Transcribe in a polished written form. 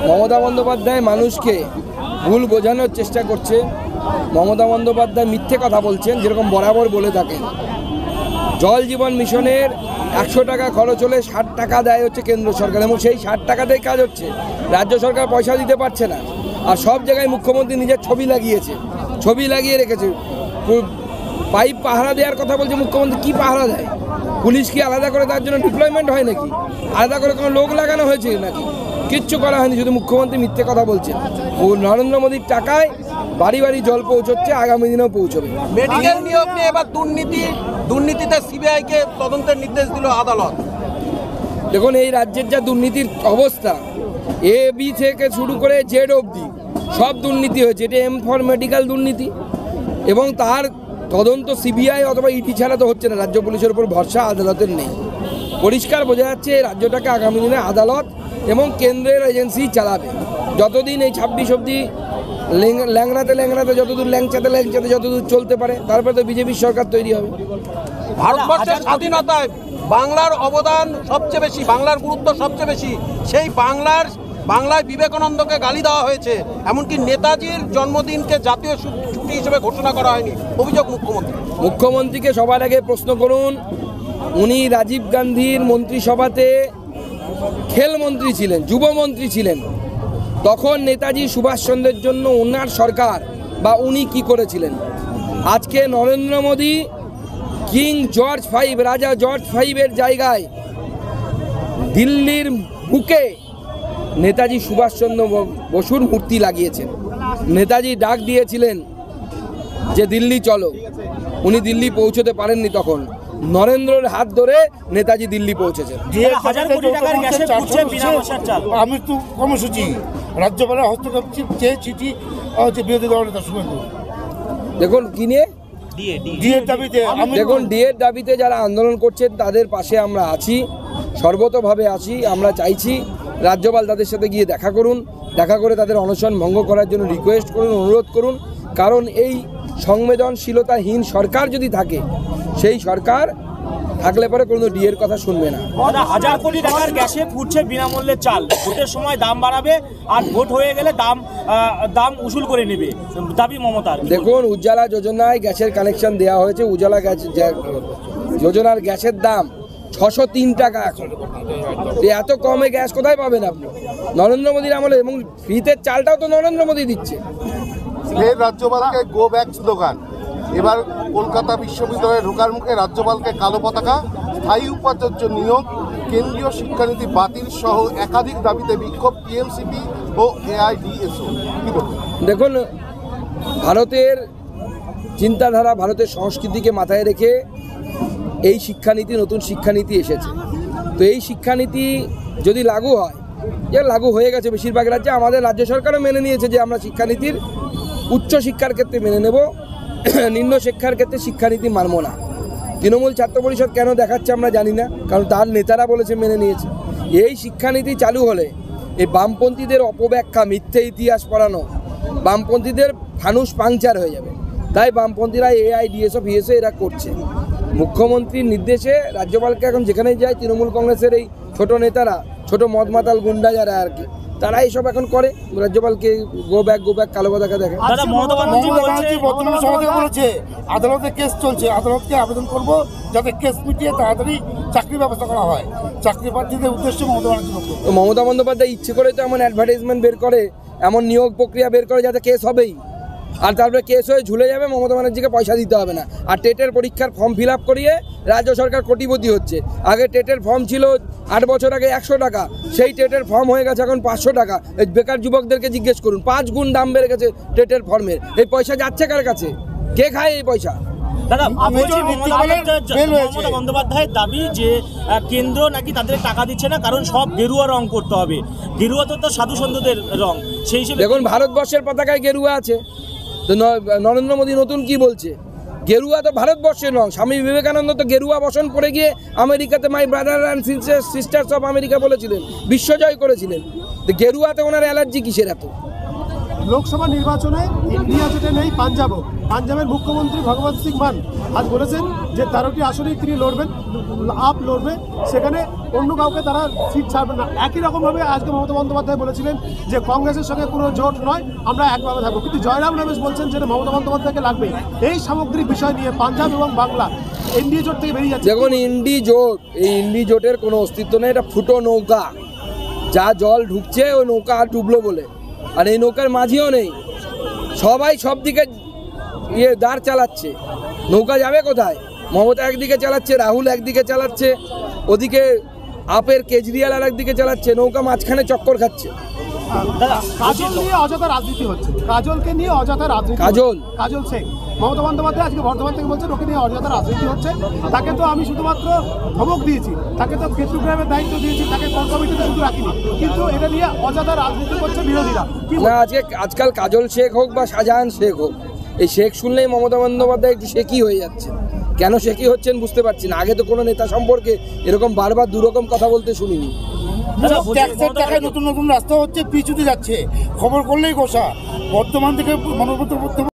মমতা বন্দ্যোপাধ্যায় মানুষকে ভুল বোঝানোর চেষ্টা করছে। মমতা বন্দ্যোপাধ্যায় মিথ্যে কথা বলছেন, যেরকম বরাবর বলে থাকেন। জল জীবন মিশনের 100 টাকা খরচ হলে 60 টাকা দেয় হচ্ছে কেন্দ্র সরকার, এবং সেই 60 টাকাতেই কাজ হচ্ছে। রাজ্য সরকার পয়সা দিতে পারছে না, আর সব জায়গায় মুখ্যমন্ত্রী নিজের ছবি লাগিয়েছে, ছবি লাগিয়ে রেখেছে। পাইপ পাহারা দেওয়ার কথা বলছে মুখ্যমন্ত্রী, কি পাহারা দেয়? পুলিশ কি আলাদা করে তার জন্য ডিপ্লয়মেন্ট হয় নাকি? আলাদা করে কোনো লোক লাগানো হয়েছে নাকি? কিচ্ছু করা হয়নি, শুধু মুখ্যমন্ত্রী মিথ্যে কথা বলছেন। ও নরেন্দ্র মোদীর টাকায় বাড়ি বাড়ি জল পৌঁছচ্ছে, আগামী দিনেও পৌঁছবে। মেডিকেল নিয়োগ নিয়ে এবার দুর্নীতিতে সিবিআইকে তদন্তের নির্দেশ দিল আদালত। দেখুন, এই রাজ্যের যা দুর্নীতির অবস্থা, এ বি থেকে শুরু করে জেড অবধি সব দুর্নীতি হয়েছে। এটা এম ফর মেডিকেল দুর্নীতি, এবং তার তদন্ত সিবিআই অথবা ইডি ছাড়া তো হচ্ছে না। রাজ্য পুলিশের উপর ভরসা আদালতের নেই। পরিষ্কার বোঝা যাচ্ছে রাজ্যটাকে আগামী দিনে আদালত এবং কেন্দ্রের এজেন্সি চালাবে। যতদিন এই 26 অবধি ল্যাংড়াতে যতদূর ল্যাংচাতে যতদূর চলতে পারে, তারপরে তো বিজেপির সরকার তৈরি হবে। ভারতবর্ষের স্বাধীনতায় বাংলার অবদান সবচেয়ে বেশি, বাংলার গুরুত্ব সবচেয়ে বেশি। সেই বাংলায় বিবেকানন্দকে গালি দেওয়া হয়েছে, এমনকি নেতাজির জন্মদিনকে জাতীয় ছুটি হিসেবে ঘোষণা করা হয়নি, অভিযোগ মুখ্যমন্ত্রীকে সবার আগে প্রশ্ন করুন। উনি রাজীব গান্ধীর মন্ত্রিসভাতে খেলমন্ত্রী ছিলেন, যুবমন্ত্রী ছিলেন। তখন নেতাজি সুভাষচন্দ্রের জন্য ওনার সরকার বা উনি কি করেছিলেন? আজকে Narendra Modi king George V, রাজা জর্জ V-এর জায়গায় দিল্লির বুকে নেতাজি সুভাষচন্দ্র বসুর মূর্তি লাগিয়েছেন। নেতাজি ডাক দিয়েছিলেন যে দিল্লি চলো, উনি দিল্লি পৌঁছতে পারেননি। তখন নরেন্দ্রের হাত ধরে নেতাজি দিল্লি পৌঁছেছেন। আমৃত্যু কর্মসূচি, রাজ্যপালের হস্তক্ষেপ চেয়ে চিঠি বিরোধী দলের নেতা শুভেন্দু। দেখুন কি নিয়ে দেখুন, ডিএর দাবিতে যারা আন্দোলন করছেন তাদের পাশে আমরা আছি, সর্বতভাবে আছি। আমরা চাইছি রাজ্যপাল তাদের সাথে গিয়ে দেখা করুন, দেখা করে তাদের অনশন ভঙ্গ করার জন্য রিকোয়েস্ট করুন, অনুরোধ করুন। কারণ এই সংবেদনশীলতাহীন সরকার যদি থাকে, সেই সরকার থাকলে পরে কোনো ডিএর কথা শুনবে না। 1000 কোটি টাকার গ্যাসে ফুটছে বিনামূল্যে চাল, ভোটের সময় দাম বাড়াবে, আর ভোট হয়ে গেলে দাম উসুল করে নেবে, দাবি মমতার। দেখুন, উজ্জ্বলা যোজনায় গ্যাসের কানেকশন দেওয়া হয়েছে। উজ্জ্বলা গ্যাস যোজনার গ্যাসের দাম 603 টাকা এখন। এত কমে গ্যাস কোথায় পাবেন আপনি? নরেন্দ্র মোদীর আমলে, এবং ফ্রিতে চালটাও তো নরেন্দ্র মোদী দিচ্ছে। রাজ্যপালকে গো ব্যাক স্লোগান। এবার কলকাতা বিশ্ববিদ্যালয়ে ঢোকার মুখে রাজ্যপালকে কালো পতাকা, স্থায়ী উপাচার্য নিয়োগ, কেন্দ্রীয় শিক্ষানীতি বাতিল সহ একাধিক দাবিতে বিক্ষোভ টিএমসিপি ও এআইডিএসও। দেখুন, ভারতের চিন্তাধারা, ভারতের সংস্কৃতিকে মাথায় রেখে এই শিক্ষানীতি, নতুন শিক্ষানীতি এসেছে। তো এই শিক্ষানীতি যদি লাগু হয়, যে লাগু হয়ে গেছে বেশিরভাগ রাজ্যে, আমাদের রাজ্য সরকারও মেনে নিয়েছে যে আমরা শিক্ষানীতির উচ্চ শিক্ষার ক্ষেত্রে মেনে নেব, নিম্ন শিক্ষার ক্ষেত্রে শিক্ষানীতি মানব না। তৃণমূল ছাত্র পরিষদ কেন দেখাচ্ছে আমরা জানি না, কারণ তার নেতারা বলেছে, মেনে নিয়েছে। এই শিক্ষানীতি চালু হলে এই বামপন্থীদের অপব্যাখ্যা, মিথ্যে ইতিহাস পড়ানো, বামপন্থীদের ফানুস পাংচার হয়ে যাবে। তাই বামপন্থীরা এআইডিএসও ফিএসও এরা করছে। মুখ্যমন্ত্রীর নির্দেশে রাজ্যপালকে এখন যেখানেই যায়, তৃণমূল কংগ্রেসের এই ছোট নেতারা, ছোট মদমাতাল গুন্ডা যারা আর কি, তারা এইসব এখন করে। রাজ্যপালকে গো ব্যাক কালো পতাকা দেখে। আদালতে কেস চলছে, আদালতকে আবেদন করবো যাতে কেস মিটিয়ে তাড়াতাড়ি চাকরির ব্যবস্থা করা হয়। চাকরি প্রার্থীদের উদ্দেশ্যে মমতা বন্দ্যোপাধ্যায় ইচ্ছে করে তো এমন অ্যাডভার্টাইজমেন্ট বের করে, এমন নিয়োগ প্রক্রিয়া বের করে যাতে কেস হবেই, আর তারপরে কেস হয়ে ঝুলে যাবে, মমতা ব্যানার্জিকে পয়সা দিতে হবে না। আর টেটের পরীক্ষার ফর্ম ফিল আপ করিয়ে রাজ্য সরকার কোটিপতি হচ্ছে। আগে টেটের ফর্ম ছিল 8 বছর আগে 100 টাকা, সেই টেটের ফর্ম হয়ে গেছে এখন 500 টাকা। এই বেকার যুবকদেরকে জিজ্ঞেস করুন, 5 গুণ দাম বেড়ে গেছে টেটের ফর্মের। এই পয়সা যাচ্ছে কার কাছে? কে খায় এই পয়সা? দাদা, মমতা বন্দ্যোপাধ্যায়ের দাবি যে কেন্দ্র নাকি তাদের টাকা দিচ্ছে না, কারণ সব গেরুয়া রং করতে হবে। গেরুয়া তো সাধু সন্তদের রং, সেই হিসেবে দেখুন ভারতবর্ষের পতাকায় গেরুয়া আছে। তো নরেন্দ্র মোদী নতুন কি বলছে? গেরুয়া তো ভারতবর্ষের রং। স্বামী বিবেকানন্দ তো গেরুয়া বসন পরে গিয়ে আমেরিকাতে my brother and sisters of America বলেছিলেন, বিশ্বজয় করেছিলেন। তো গেরুয়াতে ওনার অ্যালার্জি কিসের এত? লোকসভা নির্বাচনে ইন্ডিয়া জোটে নেই পাঞ্জাবও। পাঞ্জাবের মুখ্যমন্ত্রী ভগবন্ত সিং মান আজ বলেছেন যে 13টি আসনেই তিনি লড়বেন, আপ লড়বে, সেখানে অন্য কাউকে তারা সিট ছাড়বে না। একই রকমভাবে আজকে মমতা বন্দ্যোপাধ্যায় বলেছিলেন যে কংগ্রেসের সঙ্গে কোনো জোট নয়, আমরা একভাবে থাকবো। কিন্তু জয়রাম রমেশ বলছেন যে মমতা বন্দ্যোপাধ্যায়কে লাগবে। এই সামগ্রিক বিষয় নিয়ে পাঞ্জাব এবং বাংলা এনডিএ জোট থেকে বেরিয়ে যাচ্ছে। দেখুন ইন্ডি জোট, এই ইন্ডি জোটের কোনো অস্তিত্ব নেই, এটা ফুটো নৌকা, যা জল ঢুকছে ওই নৌকা আর ডুবলো বলে। আর এই নৌকার মাঝিও নেই, সবাই সব দিকে দাঁড় চালাচ্ছে, নৌকা যাবে কোথায়? মমতা একদিকে চালাচ্ছে, রাহুল একদিকে চালাচ্ছে, ওদিকে আপের কেজরিওয়াল আর একদিকে চালাচ্ছে, নৌকা মাঝখানে চক্কর খাচ্ছে। কাজল নিয়ে অযথা রাজনীতি হচ্ছে, কাজলকে নিয়ে অযথা রাজনীতি। কাজল শেখ, মমতা বন্দ্যোপাধ্যায় আজকে বর্ধমান থেকে বলছেন ওকে নিয়ে অযথা রাজনীতি হচ্ছে। তাকে তো আমি শুধুমাত্র ধমক দিয়েছি, তাকে তো কেতুগ্রামের দায়িত্ব দিয়েছি, তাকে কোর কমিটিতে শুধু রাখিনি, কিন্তু এটা নিয়ে অযথা রাজনীতি করছে বিরোধীরা। না, আজকাল কাজল শেখ হোক বা শাহজাহান শেখ হোক, এই শেখ শুনলেই মমতা বন্দ্যোপাধ্যায় একটু শেখই হয়ে যাচ্ছে। কেন শেখই হচ্ছেন বুঝতে পারছি না। আগে তো কোনো নেতা সম্পর্কে এরকম বারবার দুরকম কথা বলতে শুনিনি। ট্যাক্সের টাকায় নতুন নতুন রাস্তা হচ্ছে, পিছুতে যাচ্ছে, খবর করলেই গোসা। বর্তমান থেকে